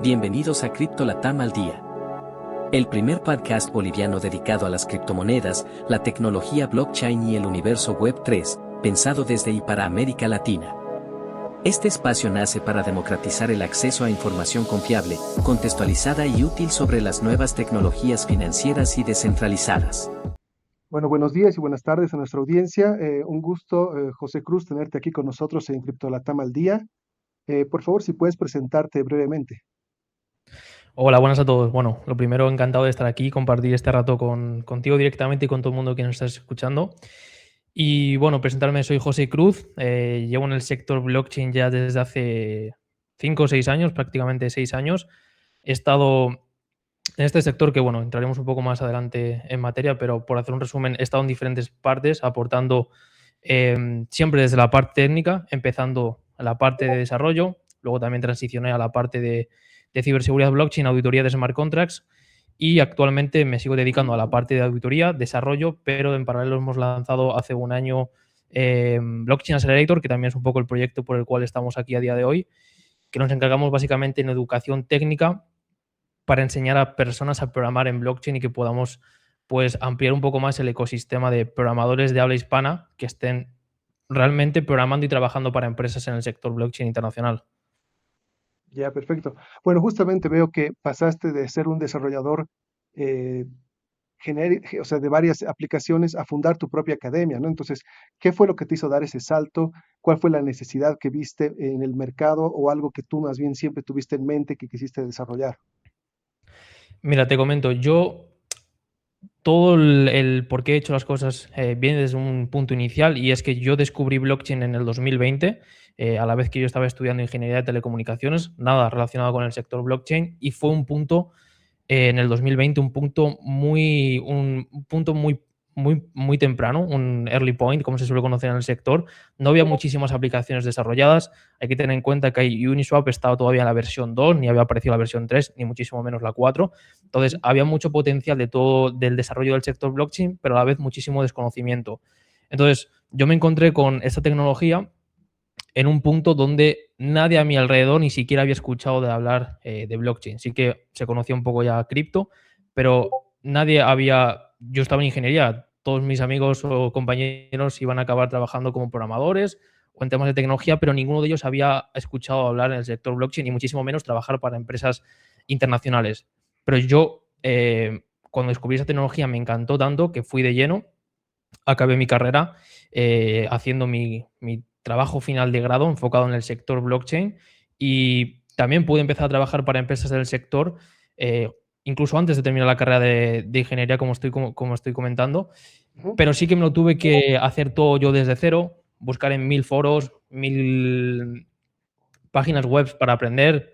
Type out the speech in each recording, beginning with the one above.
Bienvenidos a Cripto Latam al Día. El primer podcast boliviano dedicado a las criptomonedas, la tecnología blockchain y el universo Web 3, pensado desde y para América Latina. Este espacio nace para democratizar el acceso a información confiable, contextualizada y útil sobre las nuevas tecnologías financieras y descentralizadas. Bueno, buenos días y buenas tardes a nuestra audiencia. Un gusto, José Cruz, tenerte aquí con nosotros en Criptolatam al Día. Por favor, si puedes presentarte brevemente. Hola, buenas a todos. Bueno, lo primero, encantado de estar aquí, compartir este rato contigo directamente y con todo el mundo que nos estás escuchando. Y bueno, presentarme, soy José Cruz, llevo en el sector blockchain ya desde hace 5 o 6 años, prácticamente 6 años. He estado en este sector que, bueno, entraremos un poco más adelante en materia, pero por hacer un resumen, he estado en diferentes partes aportando siempre desde la parte técnica, empezando a la parte de desarrollo, luego también transicioné a la parte de ciberseguridad blockchain, auditoría de smart contracts y actualmente me sigo dedicando a la parte de auditoría, desarrollo, pero en paralelo hemos lanzado hace un año Blockchain Accelerator, que también es un poco el proyecto por el cual estamos aquí a día de hoy, que nos encargamos básicamente en educación técnica para enseñar a personas a programar en blockchain y que podamos pues ampliar un poco más el ecosistema de programadores de habla hispana que estén realmente programando y trabajando para empresas en el sector blockchain internacional. Ya, perfecto. Bueno, justamente veo que pasaste de ser un desarrollador eh, o sea, de varias aplicaciones a fundar tu propia academia, ¿no? Entonces, ¿qué fue lo que te hizo dar ese salto? ¿Cuál fue la necesidad que viste en el mercado o algo que tú más bien siempre tuviste en mente que quisiste desarrollar? Mira, te comento, yo todo el por qué he hecho las cosas viene desde un punto inicial y es que yo descubrí blockchain en el 2020, a la vez que yo estaba estudiando ingeniería de telecomunicaciones, nada relacionado con el sector blockchain y fue un punto en el 2020 un punto muy temprano, un early point, como se suele conocer en el sector. No había muchísimas aplicaciones desarrolladas. Hay que tener en cuenta que Uniswap estaba todavía en la versión 2, ni había aparecido la versión 3, ni muchísimo menos la 4. Entonces, había mucho potencial de todo del desarrollo del sector blockchain, pero a la vez muchísimo desconocimiento. Entonces, yo me encontré con esta tecnología en un punto donde nadie a mi alrededor ni siquiera había escuchado de hablar de blockchain. Sí que se conocía un poco ya cripto, pero nadie había... Yo estaba en ingeniería, todos mis amigos o compañeros iban a acabar trabajando como programadores o en temas de tecnología, pero ninguno de ellos había escuchado hablar en el sector blockchain y muchísimo menos trabajar para empresas internacionales. Pero yo, cuando descubrí esa tecnología, me encantó tanto que fui de lleno, acabé mi carrera haciendo mi trabajo final de grado enfocado en el sector blockchain y también pude empezar a trabajar para empresas del sector, eh, incluso antes de terminar la carrera de ingeniería, como estoy comentando, Ujú. pero sí que me lo tuve que hacer todo yo desde cero, buscar en 1000 foros, 1000 páginas web para aprender,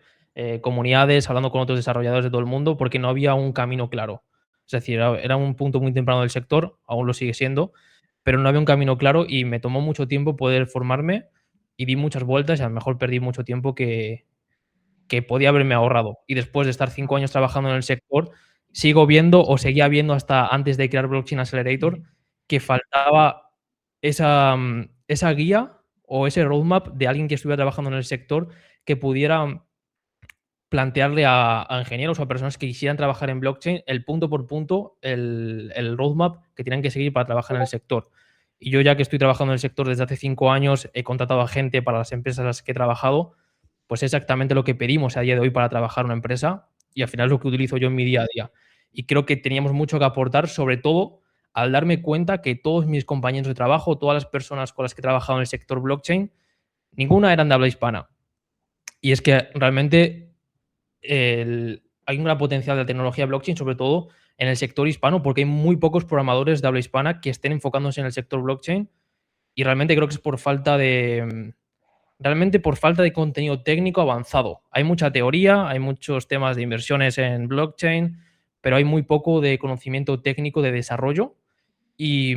comunidades, hablando con otros desarrolladores de todo el mundo, porque no había un camino claro. Es decir, era un punto muy temprano del sector, aún lo sigue siendo, pero no había un camino claro y me tomó mucho tiempo poder formarme y di muchas vueltas y a lo mejor perdí mucho tiempo que podía haberme ahorrado. Y después de estar 5 años trabajando en el sector, sigo viendo o seguía viendo hasta antes de crear Blockchain Accelerator que faltaba esa guía o ese roadmap de alguien que estuviera trabajando en el sector que pudiera plantearle a ingenieros o a personas que quisieran trabajar en blockchain el punto por punto, el roadmap que tienen que seguir para trabajar en el sector. Y yo ya que estoy trabajando en el sector desde hace 5 años, he contratado a gente para las empresas en las que he trabajado, pues es exactamente lo que pedimos a día de hoy para trabajar en una empresa y al final es lo que utilizo yo en mi día a día. Y creo que teníamos mucho que aportar, sobre todo al darme cuenta que todos mis compañeros de trabajo, todas las personas con las que he trabajado en el sector blockchain, ninguna eran de habla hispana. Y es que realmente hay un gran potencial de tecnología blockchain, sobre todo en el sector hispano, porque hay muy pocos programadores de habla hispana que estén enfocándose en el sector blockchain y realmente creo que es realmente por falta de contenido técnico avanzado. Hay mucha teoría, hay muchos temas de inversiones en blockchain, pero hay muy poco de conocimiento técnico de desarrollo y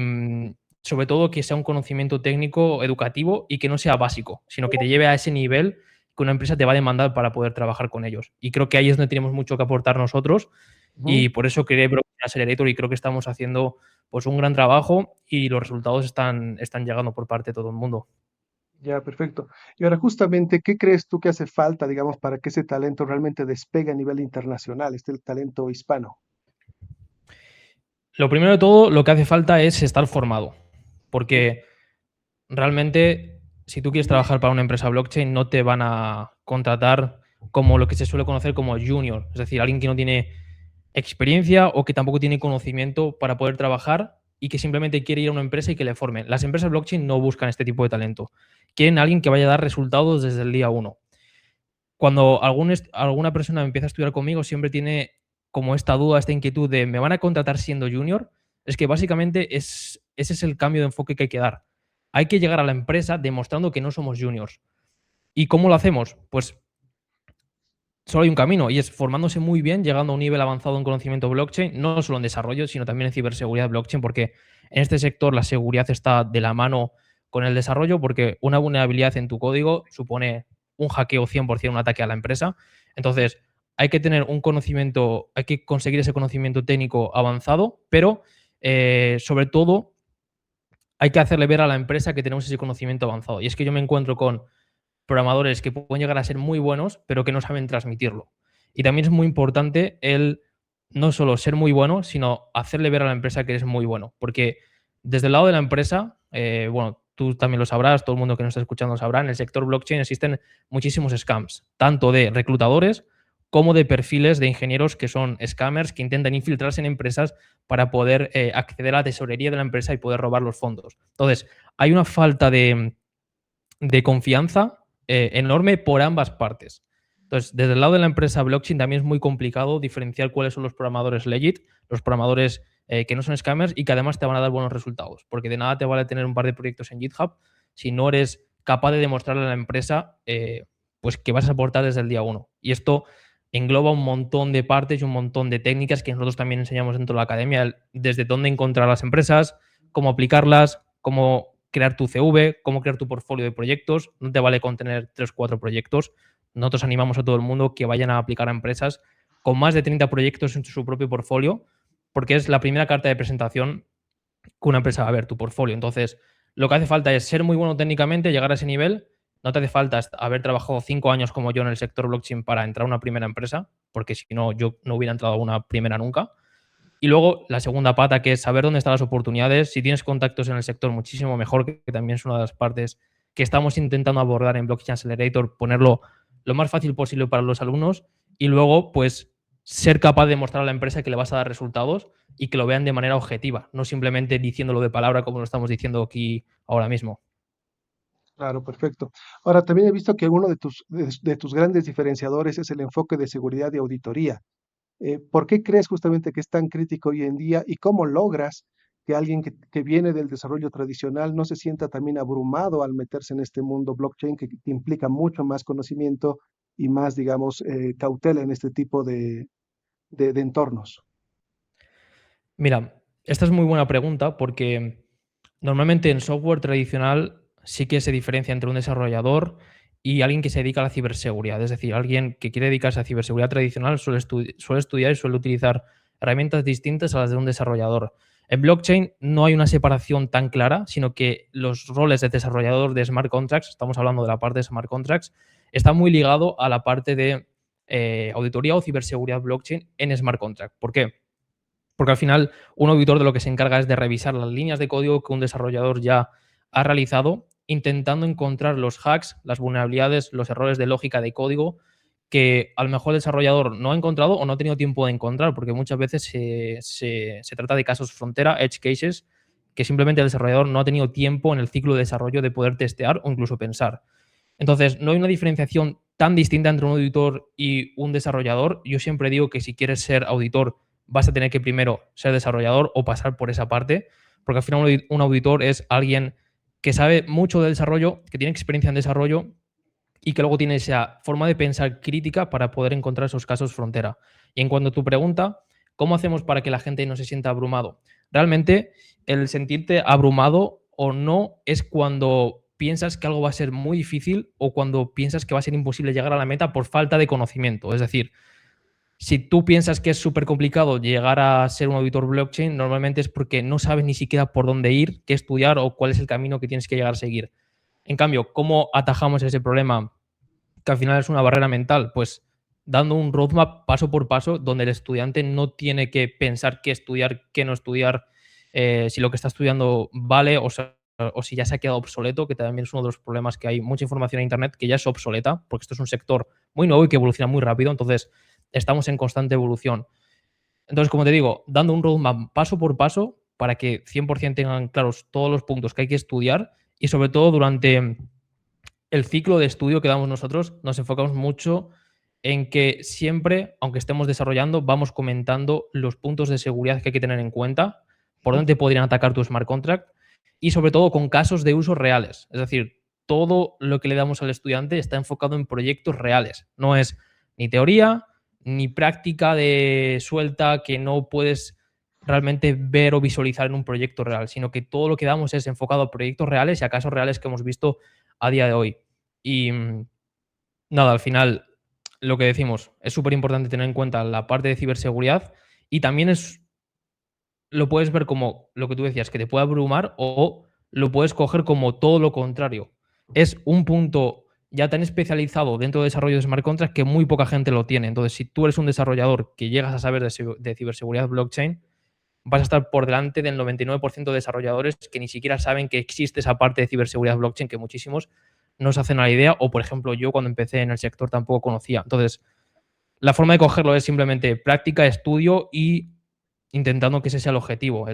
sobre todo que sea un conocimiento técnico educativo y que no sea básico, sino que te lleve a ese nivel que una empresa te va a demandar para poder trabajar con ellos. Y creo que ahí es donde tenemos mucho que aportar nosotros Ujú. y por eso creé Blockchain Accelerator y creo que estamos haciendo pues un gran trabajo y los resultados están llegando por parte de todo el mundo. Ya, perfecto. Y ahora, justamente, ¿qué crees tú que hace falta, digamos, para que ese talento realmente despegue a nivel internacional, este talento hispano? Lo primero de todo, lo que hace falta es estar formado, Mm. porque realmente, si tú quieres trabajar para una empresa blockchain, no te van a contratar como lo que se suele conocer como junior, es decir, alguien que no tiene experiencia o que tampoco tiene conocimiento para poder trabajar y que simplemente quiere ir a una empresa y que le formen. Las empresas blockchain no buscan este tipo de talento. Quieren a alguien que vaya a dar resultados desde el día uno. Cuando alguna persona empieza a estudiar conmigo, siempre tiene como esta duda, esta inquietud de ¿me van a contratar siendo junior? Es que básicamente ese es el cambio de enfoque que hay que dar. Hay que llegar a la empresa demostrando que no somos juniors. ¿Y cómo lo hacemos? Pues solo hay un camino y es formándose muy bien, llegando a un nivel avanzado en conocimiento blockchain, no solo en desarrollo, sino también en ciberseguridad blockchain, porque en este sector la seguridad está de la mano con el desarrollo, porque una vulnerabilidad en tu código supone un hackeo 100%, un ataque a la empresa. Entonces, hay que tener un conocimiento, hay que conseguir ese conocimiento técnico avanzado, pero sobre todo hay que hacerle ver a la empresa que tenemos ese conocimiento avanzado. Y es que yo me encuentro con programadores que pueden llegar a ser muy buenos, pero que no saben transmitirlo. Y también es muy importante el no solo ser muy bueno, sino hacerle ver a la empresa que eres muy bueno. Porque desde el lado de la empresa, bueno, tú también lo sabrás, todo el mundo que nos está escuchando lo sabrá, en el sector blockchain existen muchísimos scams, tanto de reclutadores como de perfiles de ingenieros que son scammers, que intentan infiltrarse en empresas para poder acceder a la tesorería de la empresa y poder robar los fondos. Entonces, hay una falta de confianza enorme por ambas partes. Entonces, desde el lado de la empresa blockchain también es muy complicado diferenciar cuáles son los programadores legit, los programadores que no son scammers y que además te van a dar buenos resultados, porque de nada te vale tener un par de proyectos en GitHub si no eres capaz de demostrarle a la empresa pues que vas a aportar desde el día uno. Y esto engloba un montón de partes y un montón de técnicas que nosotros también enseñamos dentro de la academia, desde dónde encontrar las empresas, cómo aplicarlas, cómo crear tu CV, cómo crear tu portfolio de proyectos. No te vale con tener 3 o 4 proyectos. Nosotros animamos a todo el mundo que vayan a aplicar a empresas con más de 30 proyectos en su propio portfolio, porque es la primera carta de presentación que una empresa va a ver, tu portfolio. Entonces, lo que hace falta es ser muy bueno técnicamente, llegar a ese nivel. No te hace falta haber trabajado 5 años como yo en el sector blockchain para entrar a una primera empresa, porque si no, yo no hubiera entrado a una primera nunca. Y luego la segunda pata, que es saber dónde están las oportunidades. Si tienes contactos en el sector, muchísimo mejor, que también es una de las partes que estamos intentando abordar en Blockchain Accelerator, ponerlo lo más fácil posible para los alumnos y luego, pues, ser capaz de mostrar a la empresa que le vas a dar resultados y que lo vean de manera objetiva, no simplemente diciéndolo de palabra como lo estamos diciendo aquí ahora mismo. Claro, perfecto. Ahora, también he visto que uno de tus grandes diferenciadores es el enfoque de seguridad y auditoría. ¿Por qué crees justamente que es tan crítico hoy en día y cómo logras que alguien que viene del desarrollo tradicional no se sienta también abrumado al meterse en este mundo blockchain que implica mucho más conocimiento y más, digamos, cautela en este tipo de entornos? Mira, esta es muy buena pregunta porque normalmente en software tradicional sí que se diferencia entre un desarrollador y alguien que se dedica a la ciberseguridad. Es decir, alguien que quiere dedicarse a ciberseguridad tradicional suele estudiar y suele utilizar herramientas distintas a las de un desarrollador. En blockchain no hay una separación tan clara, sino que los roles de desarrollador de smart contracts, estamos hablando de la parte de smart contracts, está muy ligado a la parte de auditoría o ciberseguridad blockchain en smart contract. ¿Por qué? Porque al final un auditor de lo que se encarga es de revisar las líneas de código que un desarrollador ya ha realizado, intentando encontrar los hacks, las vulnerabilidades, los errores de lógica de código que a lo mejor el desarrollador no ha encontrado o no ha tenido tiempo de encontrar, porque muchas veces se trata de casos frontera, edge cases, que simplemente el desarrollador no ha tenido tiempo en el ciclo de desarrollo de poder testear o incluso pensar. Entonces, no hay una diferenciación tan distinta entre un auditor y un desarrollador. Yo siempre digo que si quieres ser auditor, vas a tener que primero ser desarrollador o pasar por esa parte, porque al final un auditor es alguien que sabe mucho de desarrollo, que tiene experiencia en desarrollo y que luego tiene esa forma de pensar crítica para poder encontrar esos casos frontera. Y en cuanto a tu pregunta, ¿cómo hacemos para que la gente no se sienta abrumado? Realmente el sentirte abrumado o no es cuando piensas que algo va a ser muy difícil o cuando piensas que va a ser imposible llegar a la meta por falta de conocimiento. Es decir, si tú piensas que es súper complicado llegar a ser un auditor blockchain, normalmente es porque no sabes ni siquiera por dónde ir, qué estudiar o cuál es el camino que tienes que llegar a seguir. En cambio, ¿cómo atajamos ese problema? Que al final es una barrera mental, pues dando un roadmap paso por paso donde el estudiante no tiene que pensar qué estudiar, qué no estudiar, si lo que está estudiando vale o si ya se ha quedado obsoleto, que también es uno de los problemas que hay mucha información en Internet que ya es obsoleta, porque esto es un sector muy nuevo y que evoluciona muy rápido, entonces estamos en constante evolución. Entonces, como te digo, dando un roadmap paso por paso para que 100% tengan claros todos los puntos que hay que estudiar y sobre todo durante el ciclo de estudio que damos nosotros nos enfocamos mucho en que siempre, aunque estemos desarrollando, vamos comentando los puntos de seguridad que hay que tener en cuenta, por Ujú. dónde te podrían atacar tu smart contract y sobre todo con casos de uso reales. Es decir, todo lo que le damos al estudiante está enfocado en proyectos reales. No es ni teoría ni práctica de suelta que no puedes realmente ver o visualizar en un proyecto real, sino que todo lo que damos es enfocado a proyectos reales y a casos reales que hemos visto a día de hoy. Y nada, al final, lo que decimos, es súper importante tener en cuenta la parte de ciberseguridad y también lo puedes ver como lo que tú decías, que te puede abrumar o lo puedes coger como todo lo contrario. Es un punto ya tan especializado dentro de desarrollo de smart contracts que muy poca gente lo tiene. Entonces, si tú eres un desarrollador que llegas a saber de ciberseguridad blockchain, vas a estar por delante del 99% de desarrolladores que ni siquiera saben que existe esa parte de ciberseguridad blockchain, que muchísimos no se hacen a la idea, o por ejemplo yo cuando empecé en el sector tampoco conocía. Entonces, la forma de cogerlo es simplemente práctica, estudio y intentando que ese sea el objetivo,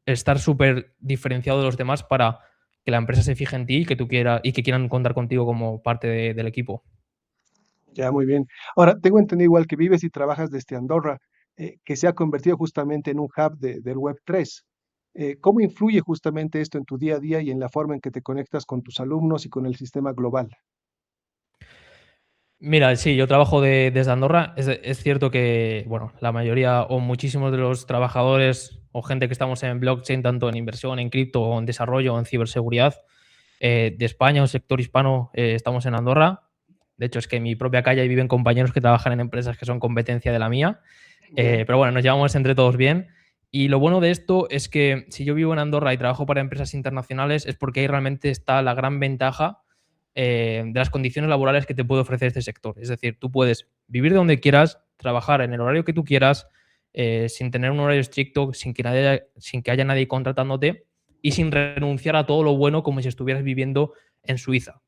estar súper diferenciado de los demás para que la empresa se fije en ti y que tú quieras y que quieran contar contigo como parte del equipo. Ya, muy bien. Ahora, tengo entendido igual que vives y trabajas desde Andorra, que se ha convertido justamente en un hub del Web3. ¿Cómo influye justamente esto en tu día a día y en la forma en que te conectas con tus alumnos y con el sistema global? Mira, sí, yo trabajo desde Andorra. Es cierto que, bueno, la mayoría o muchísimos de los trabajadores o gente que estamos en blockchain, tanto en inversión, en cripto, o en desarrollo, o en ciberseguridad, de España o sector hispano, estamos en Andorra. De hecho, es que en mi propia calle viven compañeros que trabajan en empresas que son competencia de la mía. Ya, Pero bueno, nos llevamos entre todos bien. Y lo bueno de esto es que si yo vivo en Andorra y trabajo para empresas internacionales es porque ahí realmente está la gran ventaja de las condiciones laborales que te puede ofrecer este sector. Es decir, tú puedes vivir de donde quieras, trabajar en el horario que tú quieras, sin tener un horario estricto, sin que haya nadie contratándote y sin renunciar a todo lo bueno como si estuvieras viviendo en Suiza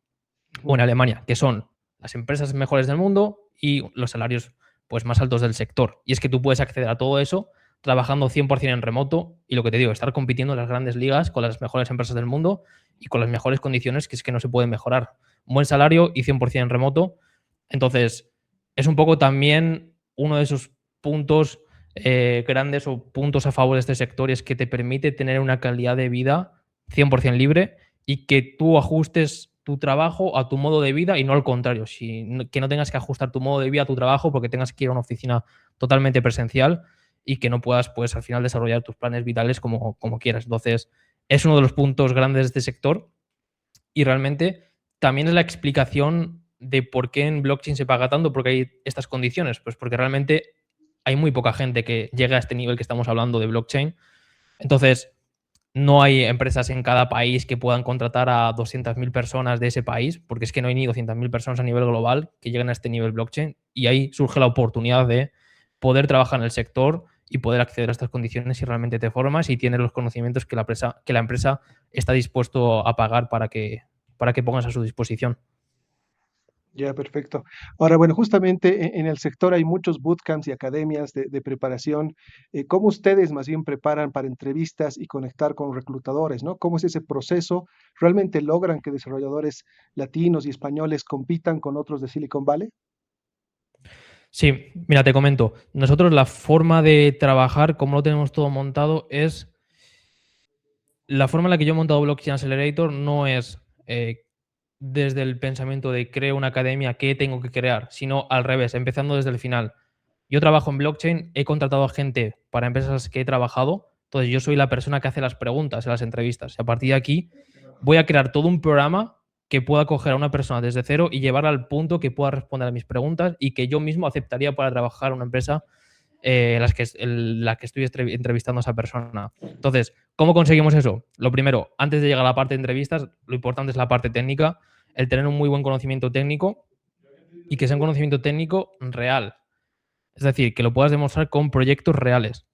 o ujú, en Alemania, que son las empresas mejores del mundo y los salarios pues, más altos del sector. Y es que tú puedes acceder a todo eso trabajando 100% en remoto y lo que te digo, estar compitiendo en las grandes ligas con las mejores empresas del mundo y con las mejores condiciones que es que no se pueden mejorar. Un buen salario y 100% en remoto. Entonces, es un poco también uno de esos puntos grandes o puntos a favor de este sector y es que te permite tener una calidad de vida 100% libre y que tú ajustes tu trabajo a tu modo de vida y no al contrario, que no tengas que ajustar tu modo de vida a tu trabajo porque tengas que ir a una oficina totalmente presencial y que no puedas, pues, al final desarrollar tus planes vitales como quieras. Entonces, es uno de los puntos grandes de este sector y realmente también es la explicación de por qué en blockchain se paga tanto, porque hay estas condiciones. Pues porque realmente hay muy poca gente que llegue a este nivel que estamos hablando de blockchain. Entonces, no hay empresas en cada país que puedan contratar a 200.000 personas de ese país, porque es que no hay ni 200.000 personas a nivel global que lleguen a este nivel blockchain. Y ahí surge la oportunidad de poder trabajar en el sector y poder acceder a estas condiciones si realmente te formas y tienes los conocimientos que la empresa está dispuesto a pagar para que pongas a su disposición. ya, perfecto. Ahora, bueno, justamente en el sector hay muchos bootcamps y academias de preparación. ¿Cómo ustedes más bien preparan para entrevistas y conectar con reclutadores, ¿no? ¿Cómo es ese proceso? ¿Realmente logran que desarrolladores latinos y españoles compitan con otros de Silicon Valley? Sí, mira, te comento. Nosotros la forma de trabajar, como lo tenemos todo montado, es la forma en la que yo he montado Blockchain Accelerator no es desde el pensamiento de creo una academia, ¿qué tengo que crear? Sino al revés, empezando desde el final. Yo trabajo en blockchain, he contratado a gente para empresas que he trabajado, entonces yo soy la persona que hace las preguntas en las entrevistas. Y a partir de aquí voy a crear todo un programa que pueda coger a una persona desde cero y llevarla al punto que pueda responder a mis preguntas y que yo mismo aceptaría para trabajar en una empresa la que estoy entrevistando a esa persona. Entonces, ¿cómo conseguimos eso? Lo primero, antes de llegar a la parte de entrevistas, lo importante es la parte técnica, el tener un muy buen conocimiento técnico y que sea un conocimiento técnico real. Es decir, que lo puedas demostrar con proyectos reales.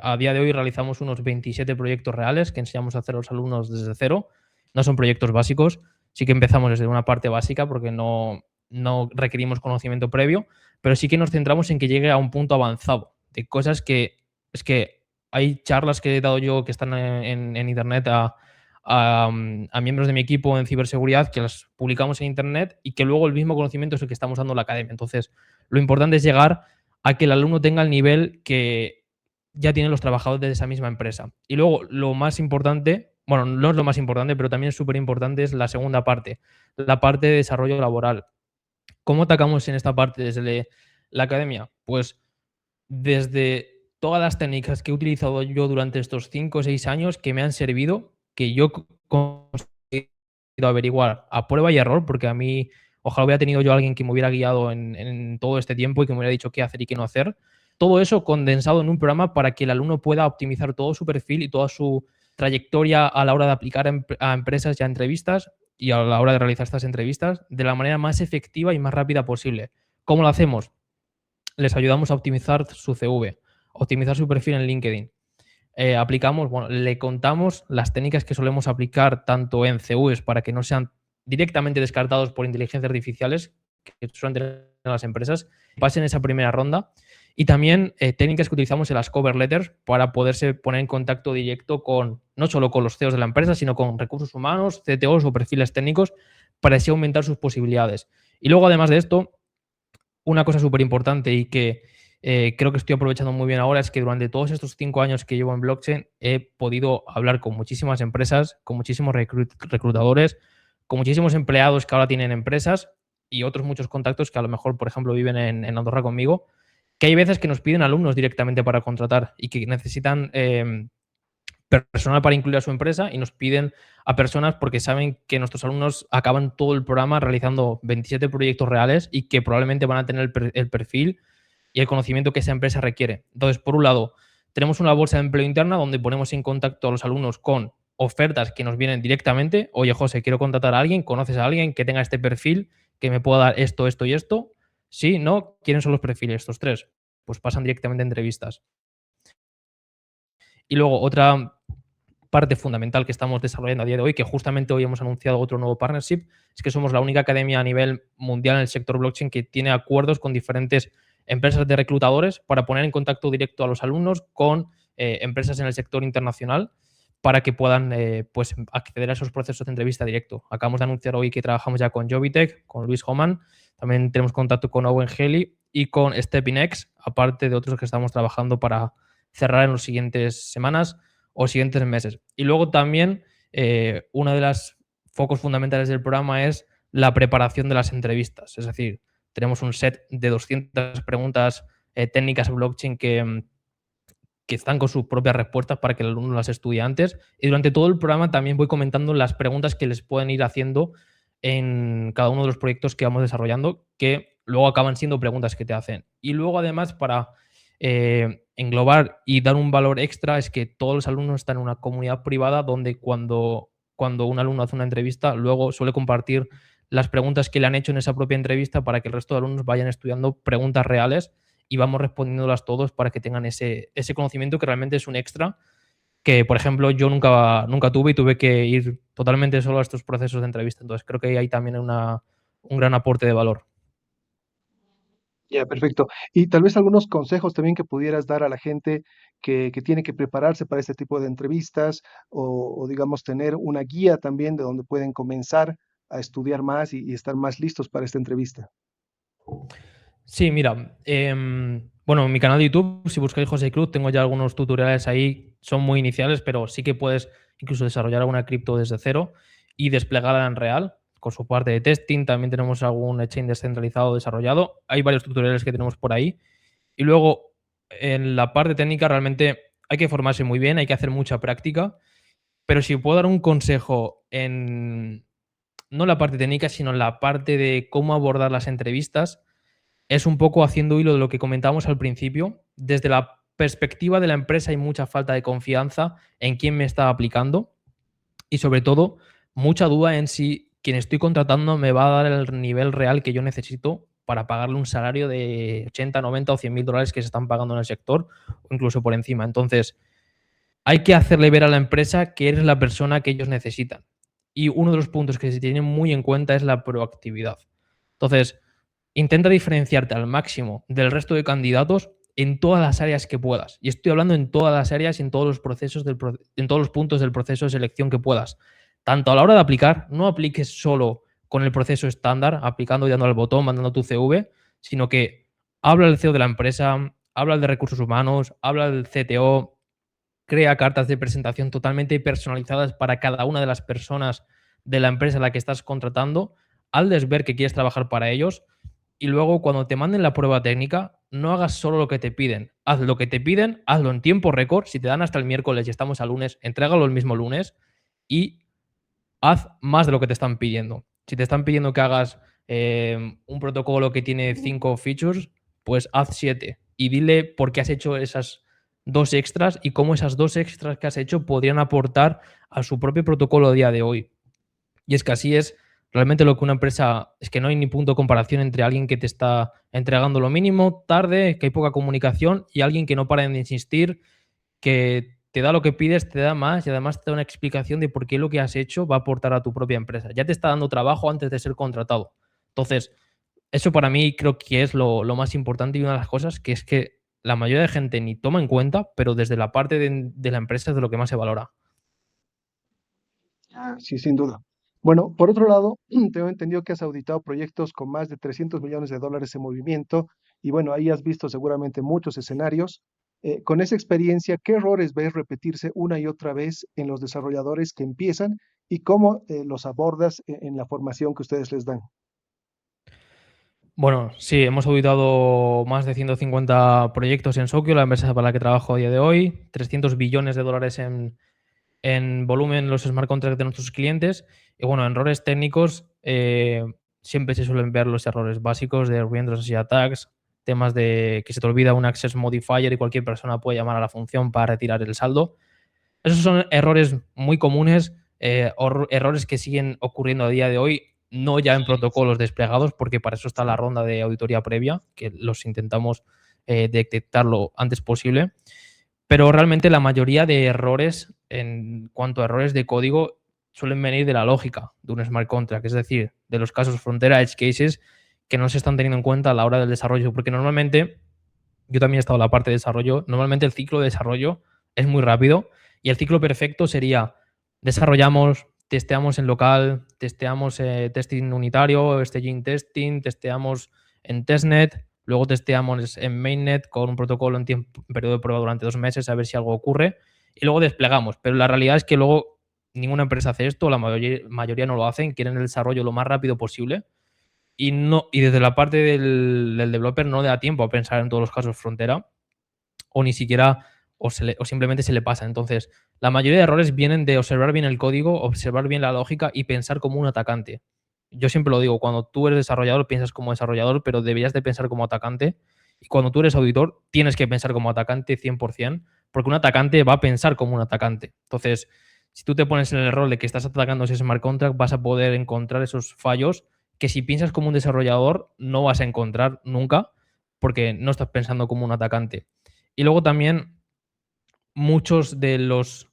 A día de hoy realizamos unos 27 proyectos reales que enseñamos a hacer a los alumnos desde cero. No son proyectos básicos, sí que empezamos desde una parte básica porque no requerimos conocimiento previo, pero sí que nos centramos en que llegue a un punto avanzado de cosas que es que hay charlas que he dado yo que están en internet a miembros de mi equipo en ciberseguridad que las publicamos en internet y que luego el mismo conocimiento es el que estamos dando en la academia. Entonces, lo importante es llegar a que el alumno tenga el nivel que ya tienen los trabajadores de esa misma empresa. Y luego, lo más importante, bueno, no es lo más importante, pero también es súper importante, es la segunda parte, la parte de desarrollo laboral. ¿Cómo atacamos en esta parte desde la academia? Pues desde todas las técnicas que he utilizado yo durante estos 5 o 6 años que me han servido, que yo he conseguido averiguar a prueba y error, porque a mí ojalá hubiera tenido yo a alguien que me hubiera guiado en todo este tiempo y que me hubiera dicho qué hacer y qué no hacer. Todo eso condensado en un programa para que el alumno pueda optimizar todo su perfil y toda su trayectoria a la hora de aplicar a empresas y a entrevistas y a la hora de realizar estas entrevistas de la manera más efectiva y más rápida posible. ¿Cómo lo hacemos? Les ayudamos a optimizar su CV, optimizar su perfil en LinkedIn. Le contamos las técnicas que solemos aplicar tanto en CVs para que no sean directamente descartados por inteligencias artificiales que suelen tener las empresas, pasen esa primera ronda. Y también técnicas que utilizamos en las cover letters para poderse poner en contacto directo con, no solo con los CEOs de la empresa, sino con recursos humanos, CTOs o perfiles técnicos para así aumentar sus posibilidades. Y luego, además de esto, una cosa súper importante y que creo que estoy aprovechando muy bien ahora es que durante todos estos 5 años que llevo en blockchain he podido hablar con muchísimas empresas, con muchísimos reclutadores, con muchísimos empleados que ahora tienen empresas y otros muchos contactos que a lo mejor, por ejemplo, viven en Andorra conmigo, que hay veces que nos piden alumnos directamente para contratar y que necesitan personal para incluir a su empresa y nos piden a personas porque saben que nuestros alumnos acaban todo el programa realizando 27 proyectos reales y que probablemente van a tener el perfil y el conocimiento que esa empresa requiere. Entonces, por un lado, tenemos una bolsa de empleo interna donde ponemos en contacto a los alumnos con ofertas que nos vienen directamente. Oye, José, quiero contratar a alguien, ¿conoces a alguien que tenga este perfil, que me pueda dar esto, esto y esto? Sí, no, ¿quiénes son los perfiles? Estos 3. Pues pasan directamente a entrevistas. Y luego otra parte fundamental que estamos desarrollando a día de hoy, que justamente hoy hemos anunciado otro nuevo partnership, es que somos la única academia a nivel mundial en el sector blockchain que tiene acuerdos con diferentes empresas de reclutadores para poner en contacto directo a los alumnos con empresas en el sector internacional para que puedan pues acceder a esos procesos de entrevista directo. Acabamos de anunciar hoy que trabajamos ya con Jovitech, con Luis Homan, también tenemos contacto con Owen Haley y con StepInX, aparte de otros que estamos trabajando para cerrar en las siguientes semanas o siguientes meses. Y luego también uno de los focos fundamentales del programa es la preparación de las entrevistas. Es decir, tenemos un set de 200 preguntas técnicas blockchain que están con sus propias respuestas para que el alumno las estudie antes. Y durante todo el programa también voy comentando las preguntas que les pueden ir haciendo en cada uno de los proyectos que vamos desarrollando, que luego acaban siendo preguntas que te hacen. Y luego, además, para englobar y dar un valor extra, es que todos los alumnos están en una comunidad privada donde cuando un alumno hace una entrevista, luego suele compartir las preguntas que le han hecho en esa propia entrevista para que el resto de alumnos vayan estudiando preguntas reales y vamos respondiéndolas todos para que tengan ese conocimiento que realmente es un extra que, por ejemplo, yo nunca tuve y tuve que ir totalmente solo a estos procesos de entrevista. Entonces, creo que hay también un gran aporte de valor. Ya, perfecto. Y tal vez algunos consejos también que pudieras dar a la gente que tiene que prepararse para este tipo de entrevistas o, digamos, tener una guía también de donde pueden comenzar a estudiar más y estar más listos para esta entrevista. Sí, mira, bueno, en mi canal de YouTube, si buscáis José Cruz, tengo ya algunos tutoriales ahí, son muy iniciales, pero sí que puedes incluso desarrollar alguna cripto desde cero y desplegarla en real, con su parte de testing. También tenemos algún exchange descentralizado desarrollado. Hay varios tutoriales que tenemos por ahí. Y luego, en la parte técnica, realmente hay que formarse muy bien, hay que hacer mucha práctica, pero si puedo dar un consejo en, no la parte técnica, sino en la parte de cómo abordar las entrevistas, es un poco haciendo hilo de lo que comentábamos al principio, desde la perspectiva de la empresa hay mucha falta de confianza en quién me está aplicando y sobre todo mucha duda en si quien estoy contratando me va a dar el nivel real que yo necesito para pagarle un salario de 80, 90 o 100 mil dólares que se están pagando en el sector o incluso por encima. Entonces, hay que hacerle ver a la empresa que eres la persona que ellos necesitan. Y uno de los puntos que se tienen muy en cuenta es la proactividad. Entonces, intenta diferenciarte al máximo del resto de candidatos en todas las áreas que puedas. Y estoy hablando en todas las áreas y en todos los procesos en todos los puntos del proceso de selección que puedas. Tanto a la hora de aplicar, no apliques solo con el proceso estándar, aplicando y dando al botón, mandando tu CV, sino que habla al CEO de la empresa, habla al de recursos humanos, habla al CTO, crea cartas de presentación totalmente personalizadas para cada una de las personas de la empresa a la que estás contratando, hazles ver que quieres trabajar para ellos y luego cuando te manden la prueba técnica, no hagas solo lo que te piden. Haz lo que te piden, hazlo en tiempo récord. Si te dan hasta el miércoles y estamos a lunes, entrégalo el mismo lunes y haz más de lo que te están pidiendo. Si te están pidiendo que hagas un protocolo que tiene 5 features, pues haz 7 y dile por qué has hecho esas 2 extras y cómo esas 2 extras que has hecho podrían aportar a su propio protocolo a día de hoy. Y es que así es realmente lo que una empresa, es que no hay ni punto de comparación entre alguien que te está entregando lo mínimo, tarde, que hay poca comunicación y alguien que no para de insistir, que te da lo que pides, te da más y además te da una explicación de por qué lo que has hecho va a aportar a tu propia empresa. Ya te está dando trabajo antes de ser contratado. Entonces, eso para mí creo que es lo más importante y una de las cosas que es que la mayoría de gente ni toma en cuenta, pero desde la parte de la empresa es de lo que más se valora. Sí, sin duda. Bueno, por otro lado, tengo entendido que has auditado proyectos con más de 300 millones de dólares en movimiento y bueno, ahí has visto seguramente muchos escenarios. Con esa experiencia, ¿qué errores ves repetirse una y otra vez en los desarrolladores que empiezan y cómo los abordas en la formación que ustedes les dan? Bueno, sí, hemos auditado más de 150 proyectos en Sokio, la empresa para la que trabajo a día de hoy, 300 billones de dólares en volumen los smart contracts de nuestros clientes. Y bueno, en errores técnicos siempre se suelen ver los errores básicos de reentrancy attacks, temas de que se te olvida un access modifier y cualquier persona puede llamar a la función para retirar el saldo. Esos son errores muy comunes, errores que siguen ocurriendo a día de hoy, no ya en protocolos desplegados, porque para eso está la ronda de auditoría previa, que los intentamos detectar lo antes posible. Pero realmente la mayoría de errores, en cuanto a errores de código, suelen venir de la lógica de un smart contract, es decir, de los casos frontera, edge cases, que no se están teniendo en cuenta a la hora del desarrollo, porque normalmente, yo también he estado en la parte de desarrollo, normalmente el ciclo de desarrollo es muy rápido y el ciclo perfecto sería desarrollamos, testeamos en local, testeamos testing unitario, staging testing, testeamos en testnet, luego testeamos en mainnet con un protocolo en tiempo, en periodo de prueba durante 2 meses a ver si algo ocurre y luego desplegamos. Pero la realidad es que luego ninguna empresa hace esto, la mayoría no lo hacen, quieren el desarrollo lo más rápido posible y, no, y desde la parte del developer no le da tiempo a pensar en todos los casos frontera o ni siquiera o simplemente se le pasa. Entonces, la mayoría de errores vienen de observar bien el código, observar bien la lógica y pensar como un atacante. Yo siempre lo digo, cuando tú eres desarrollador piensas como desarrollador, pero deberías de pensar como atacante. Y cuando tú eres auditor tienes que pensar como atacante 100%, porque un atacante va a pensar como un atacante. Entonces, si tú te pones en el rol de que estás atacando ese smart contract, vas a poder encontrar esos fallos que si piensas como un desarrollador no vas a encontrar nunca, porque no estás pensando como un atacante. Y luego también muchos de los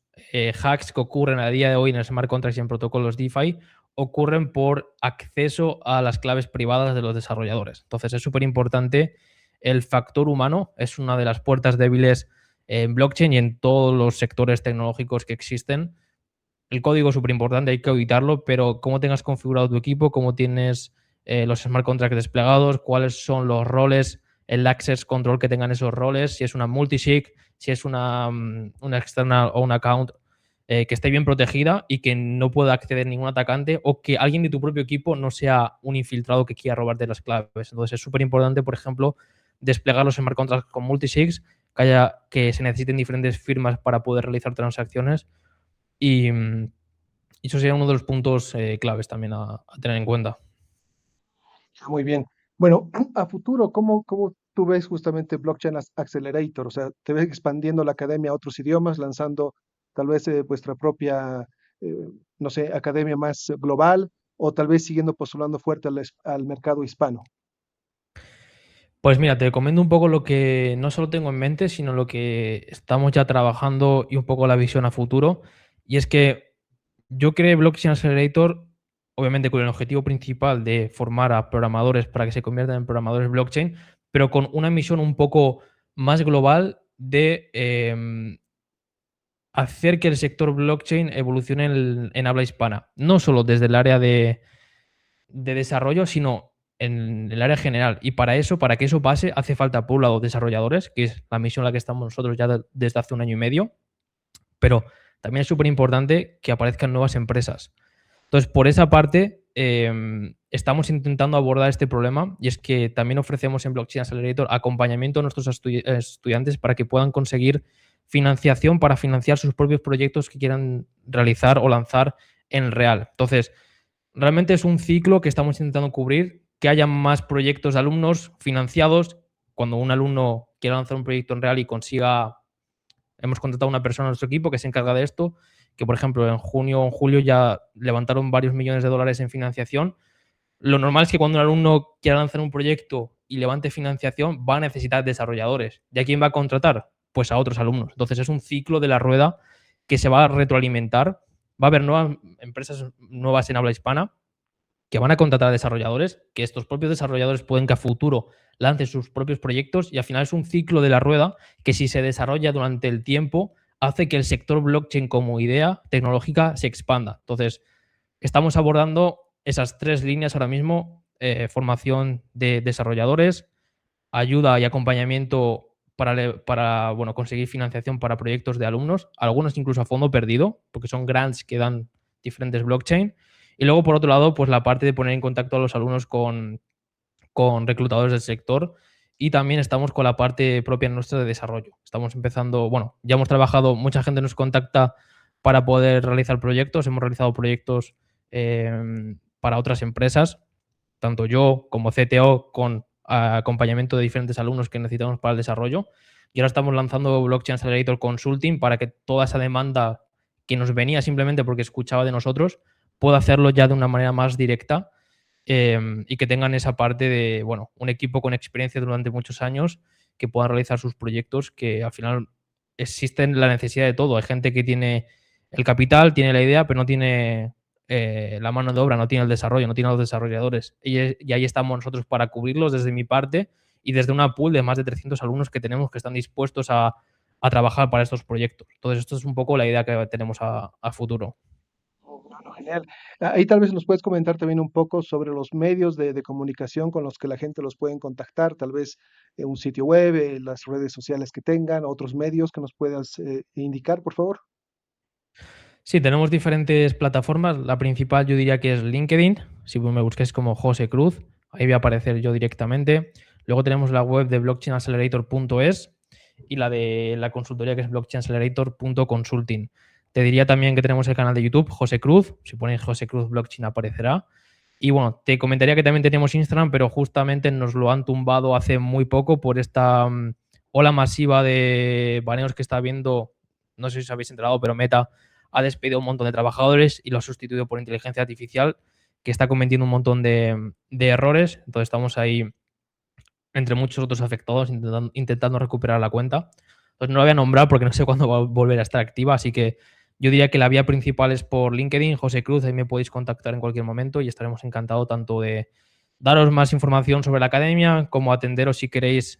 hacks que ocurren a día de hoy en el smart contracts y en protocolos DeFi ocurren por acceso a las claves privadas de los desarrolladores. Entonces es súper importante. El factor humano es una de las puertas débiles en blockchain y en todos los sectores tecnológicos que existen. El código es súper importante, hay que auditarlo, pero cómo tengas configurado tu equipo, cómo tienes los smart contracts desplegados, cuáles son los roles, el access control que tengan esos roles, si es una multisig, si es una external o un account que esté bien protegida y que no pueda acceder ningún atacante o que alguien de tu propio equipo no sea un infiltrado que quiera robarte las claves. Entonces es súper importante, por ejemplo, desplegar los smart contracts con multisigs, que se necesiten diferentes firmas para poder realizar transacciones y eso sería uno de los puntos claves también a tener en cuenta. Muy bien. Bueno, a futuro, ¿cómo tú ves justamente Blockchain Accelerator? O sea, ¿te ves expandiendo la academia a otros idiomas, lanzando tal vez vuestra propia, eh, no sé, academia más global, o tal vez siguiendo postulando fuerte al mercado hispano? Pues mira, te comento un poco lo que no solo tengo en mente, sino lo que estamos ya trabajando y un poco la visión a futuro. Y es que yo creé Blockchain Accelerator, obviamente con el objetivo principal de formar a programadores para que se conviertan en programadores blockchain, pero con una misión un poco más global de hacer que el sector blockchain evolucione en habla hispana. No solo desde el área de desarrollo, sino en el área general. Y para eso, para que eso pase, hace falta, por un lado, desarrolladores, que es la misión en la que estamos nosotros ya desde hace un año y medio, pero también es súper importante que aparezcan nuevas empresas. Entonces, por esa parte, estamos intentando abordar este problema, y es que también ofrecemos en Blockchain Accelerator acompañamiento a nuestros estudiantes para que puedan conseguir financiación para financiar sus propios proyectos que quieran realizar o lanzar en real. Entonces, realmente es un ciclo que estamos intentando cubrir, que haya más proyectos de alumnos financiados. Cuando un alumno quiera lanzar un proyecto en real y consiga, hemos contratado a una persona en nuestro equipo que se encarga de esto, que por ejemplo en junio o en julio ya levantaron varios millones de dólares en financiación. Lo normal es que cuando un alumno quiera lanzar un proyecto y levante financiación, va a necesitar desarrolladores. ¿Y a quién va a contratar? Pues a otros alumnos. Entonces es un ciclo de la rueda que se va a retroalimentar. Va a haber nuevas empresas nuevas en habla hispana que van a contratar a desarrolladores, que estos propios desarrolladores pueden que a futuro lancen sus propios proyectos, y al final es un ciclo de la rueda que, si se desarrolla durante el tiempo, hace que el sector blockchain como idea tecnológica se expanda. Entonces, estamos abordando esas tres líneas ahora mismo: formación de desarrolladores, ayuda y acompañamiento para bueno, conseguir financiación para proyectos de alumnos, algunos incluso a fondo perdido, porque son grants que dan diferentes blockchain. Y luego, por otro lado, pues la parte de poner en contacto a los alumnos con reclutadores del sector. Y también estamos con la parte propia nuestra de desarrollo. Estamos empezando, bueno, ya hemos trabajado, mucha gente nos contacta para poder realizar proyectos. Hemos realizado proyectos para otras empresas, tanto yo como CTO, con acompañamiento de diferentes alumnos que necesitamos para el desarrollo. Y ahora estamos lanzando Blockchain Accelerator Consulting para que toda esa demanda que nos venía simplemente porque escuchaba de nosotros pueda hacerlo ya de una manera más directa, y que tengan esa parte de, bueno, un equipo con experiencia durante muchos años que puedan realizar sus proyectos, que al final existe la necesidad de todo. Hay gente que tiene el capital, tiene la idea, pero no tiene la mano de obra, no tiene el desarrollo, no tiene a los desarrolladores. Y ahí estamos nosotros para cubrirlos desde mi parte y desde una pool de más de 300 alumnos que tenemos que están dispuestos a trabajar para estos proyectos. Entonces, esto es un poco la idea que tenemos a futuro. Bueno, genial. Ahí tal vez nos puedes comentar también un poco sobre los medios de comunicación con los que la gente los pueden contactar, tal vez un sitio web, las redes sociales que tengan, otros medios que nos puedas indicar, por favor. Sí, tenemos diferentes plataformas. La principal yo diría que es LinkedIn. Si me busquéis como José Cruz, ahí voy a aparecer yo directamente. Luego tenemos la web de blockchainaccelerator.es y la de la consultoría, que es blockchainaccelerator.consulting. Te diría también que tenemos el canal de YouTube, José Cruz. Si ponéis José Cruz Blockchain aparecerá. Y bueno, te comentaría que también tenemos Instagram, pero justamente nos lo han tumbado hace muy poco por esta ola masiva de baneos que está habiendo. No sé si os habéis enterado, pero Meta ha despedido un montón de trabajadores y lo ha sustituido por inteligencia artificial, que está cometiendo un montón de errores. Entonces estamos ahí, entre muchos otros afectados, intentando recuperar la cuenta. Entonces no la voy a nombrar porque no sé cuándo va a volver a estar activa, así que yo diría que la vía principal es por LinkedIn, José Cruz. Ahí me podéis contactar en cualquier momento y estaremos encantados tanto de daros más información sobre la academia, como atenderos si queréis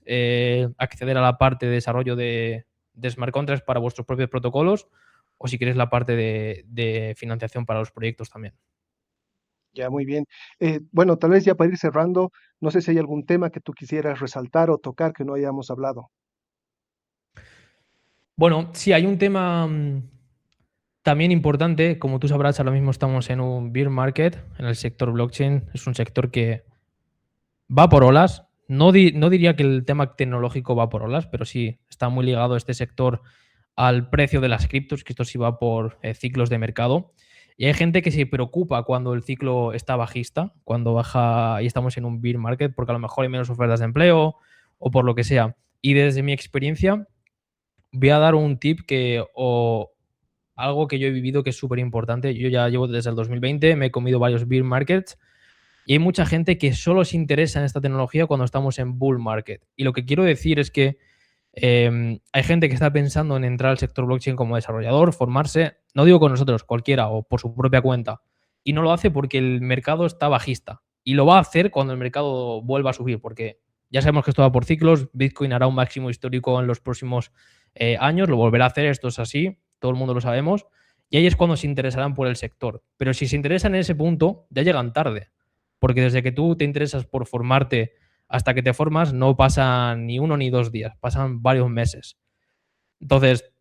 acceder a la parte de desarrollo de smart contracts para vuestros propios protocolos, o si queréis la parte de financiación para los proyectos también. Ya, muy bien. Bueno, tal vez ya para ir cerrando, no sé si hay algún tema que tú quisieras resaltar o tocar que no hayamos hablado. Bueno, sí, hay un tema también importante. Como tú sabrás, ahora mismo estamos en un bear market en el sector blockchain. Es un sector que va por olas. No diría que el tema tecnológico va por olas, pero sí está muy ligado este sector al precio de las criptos, que esto sí va por ciclos de mercado. Y hay gente que se preocupa cuando el ciclo está bajista, cuando baja y estamos en un bear market, porque a lo mejor hay menos ofertas de empleo, o por lo que sea. Y desde mi experiencia voy a dar un tip o algo que yo he vivido que es súper importante. Yo ya llevo desde el 2020, me he comido varios bear markets y hay mucha gente que solo se interesa en esta tecnología cuando estamos en bull market. Y lo que quiero decir es que hay gente que está pensando en entrar al sector blockchain como desarrollador, formarse, no digo con nosotros, cualquiera o por su propia cuenta, y no lo hace porque el mercado está bajista. Y lo va a hacer cuando el mercado vuelva a subir, porque ya sabemos que esto va por ciclos, Bitcoin hará un máximo histórico en los próximos años, lo volverá a hacer, esto es así, todo el mundo lo sabemos, y ahí es cuando se interesarán por el sector. Pero si se interesan en ese punto, ya llegan tarde, porque desde que tú te interesas por formarte hasta que te formas no pasan ni 1 ni 2 días, pasan varios meses. Entonces,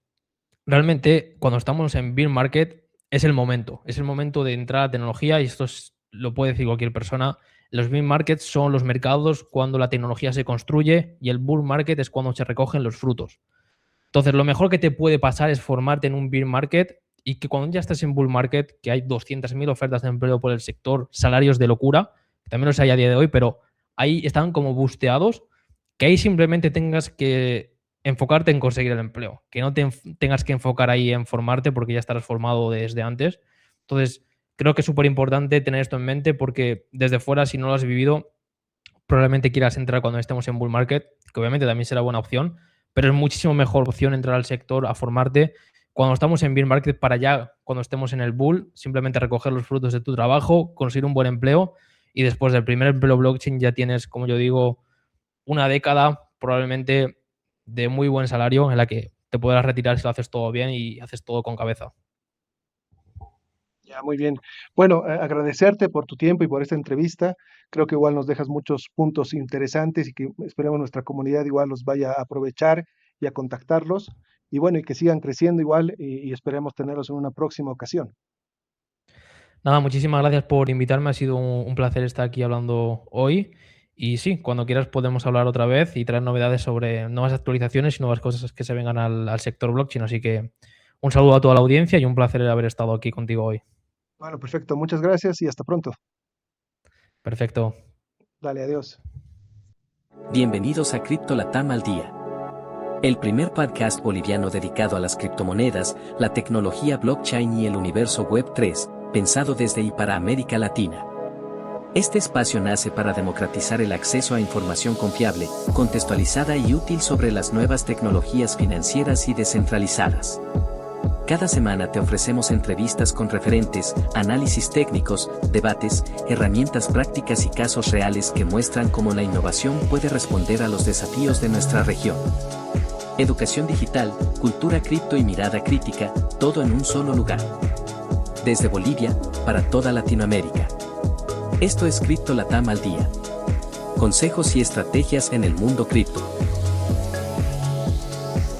realmente cuando estamos en bear market es el momento de entrar a tecnología y esto lo puede decir cualquier persona. Los bear markets son los mercados cuando la tecnología se construye y el bull market es cuando se recogen los frutos. Entonces, lo mejor que te puede pasar es formarte en un bear market y que cuando ya estés en bull market, que hay 200.000 ofertas de empleo por el sector, salarios de locura, que también los hay a día de hoy, pero ahí están como busteados, que ahí simplemente tengas que enfocarte en conseguir el empleo, que no te tengas que enfocar ahí en formarte porque ya estarás formado desde antes. Entonces, creo que es súper importante tener esto en mente porque desde fuera, si no lo has vivido, probablemente quieras entrar cuando estemos en bull market, que obviamente también será buena opción, pero es muchísimo mejor opción entrar al sector a formarte cuando estamos en bear market para ya, cuando estemos en el bull, simplemente recoger los frutos de tu trabajo, conseguir un buen empleo y después del primer empleo blockchain ya tienes, como yo digo, una década probablemente de muy buen salario en la que te podrás retirar si lo haces todo bien y haces todo con cabeza. Ya, muy bien. Bueno, agradecerte por tu tiempo y por esta entrevista. Creo que igual nos dejas muchos puntos interesantes y que esperemos nuestra comunidad igual los vaya a aprovechar y a contactarlos. Y bueno, y que sigan creciendo igual y esperemos tenerlos en una próxima ocasión. Nada, muchísimas gracias por invitarme, ha sido un placer estar aquí hablando hoy. Y sí, cuando quieras podemos hablar otra vez y traer novedades sobre nuevas actualizaciones y nuevas cosas que se vengan al sector blockchain. Así que un saludo a toda la audiencia y un placer haber estado aquí contigo hoy. Bueno, perfecto. Muchas gracias y hasta pronto. Perfecto. Dale, adiós. Bienvenidos a Cripto Latam al Día. El primer podcast boliviano dedicado a las criptomonedas, la tecnología blockchain y el universo Web 3, pensado desde y para América Latina. Este espacio nace para democratizar el acceso a información confiable, contextualizada y útil sobre las nuevas tecnologías financieras y descentralizadas. Cada semana te ofrecemos entrevistas con referentes, análisis técnicos, debates, herramientas prácticas y casos reales que muestran cómo la innovación puede responder a los desafíos de nuestra región. Educación digital, cultura cripto y mirada crítica, todo en un solo lugar. Desde Bolivia, para toda Latinoamérica. Esto es Cripto Latam al Día. Consejos y estrategias en el mundo cripto.